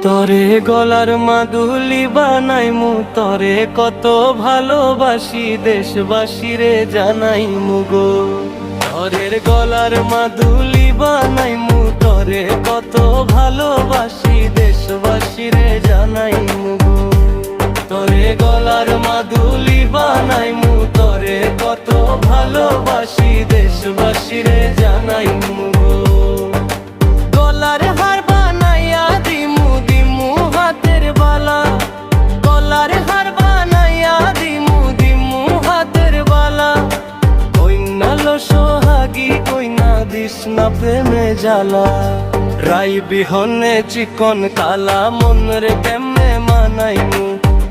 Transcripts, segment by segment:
তরে গলার মাদুলি বানাইমু, তরে কত ভালোবাসি, দেশবাসীরে জানাইমু গো। তরের গলার মাদুলি বানাইমু, তরে কত ভালোবাসি, দেশবাসীরে জানাইমু গো। তরে গলার মাদুলি বানাইমু, তরে কত ভালোবাসি, দেশবাসীরে জানাইমু গো। গলার হার বানাইয়া দিমু, দিমু হাতের বালা, গলার হার বানাইয়া দিমু, দিমু হাতের বালা। কইনালো সোহাগী, কইনা দিস না প্রেমে জ্বালা। রাই বিহনে চিকন কালা, মন রে কেমনে মানাইমু।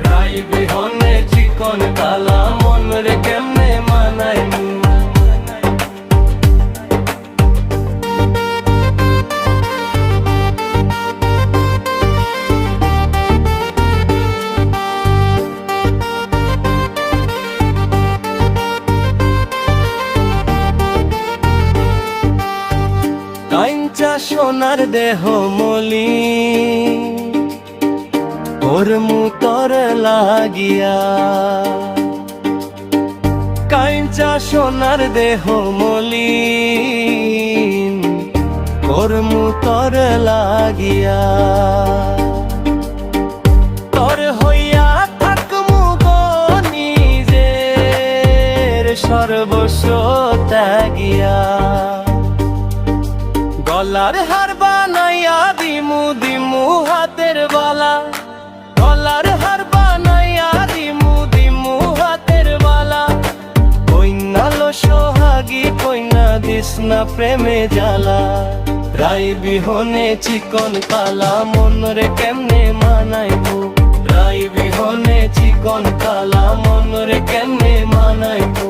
রাই বিহনে চিকন কালা, মন রে কেমনে মানাইমু। কাইঞ্চা সোনার দেহ মলি, করমু তর লাগিয়া। কাইঞ্চা সোনার দেহ মলি, করমু তর লাগিয়া। তর হইয়া থাকমু গো নিজের সর্বস্ব ত্যাগিয়া। গলার হার বানাইয়া দিমু, দিমু হাতের বালা, গলার হার বানাইয়া দিমু, দিমু হাতের বালা। কইনালো সোহাগী, কইনা দিস না প্রেমে জ্বালা। রাই বিহনে চিকন কালা, মন রে কেমনে মানাইবো। রাই বিহনে চিকন কালা, মন রে কেমনে মানাইবো।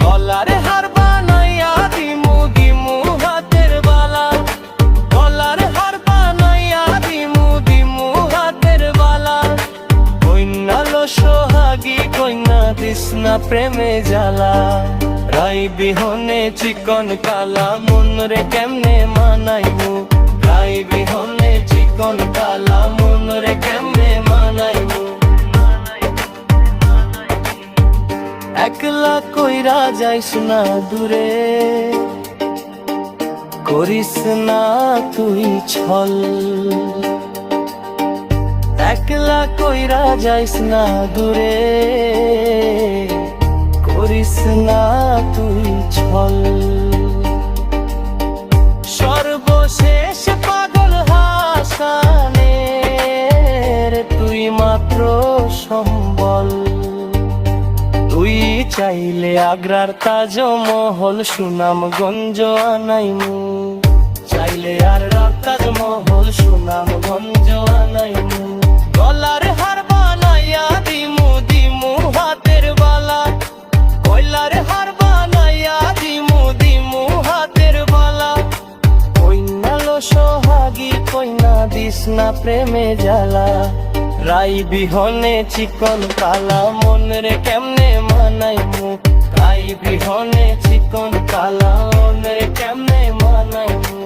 গলার হার বানাইয়া দিমু, দিমু হাতের বালা, গলার হার বানাইয়া দিমু, দিমু হাতের বালা। কইনালো সোহাগী, কইনা দিস না প্রেমে জ্বালা। রাই বিহনে চিকন কালা, মন রে কেমনে মানাইমু। রাই বিহনে চিকন কালা, মন রে কেমনে মানাইমু। একলা কইরা যাইস না দূরে, করিস না তুই ছল। একলা কইরা যাইস না দূরে, করিস না তুই ছল। সর্বশেষ পাগল হাসানের তুই মাত্র সম্বল। তুই চাইলে আগ্রার তাজমহল, সুনামগঞ্জ আনাইমু। চাইলে আর তাজমহল, সুনামগঞ্জ আনাইমু। গলার হার বানাইয়া দিমু, দিমু হাতের বালা, গলার হার বানাইয়া দিমু, দিমু হাতের বালা। কইনালো সোহাগী, কইনা দিস না প্রেমে জ্বালা। রাই বিহনে চিকন কালা, মন রে কেমনে মানাইমু। রাই বিহনে চিকন কালা, মন রে কেমনে মানাইমু।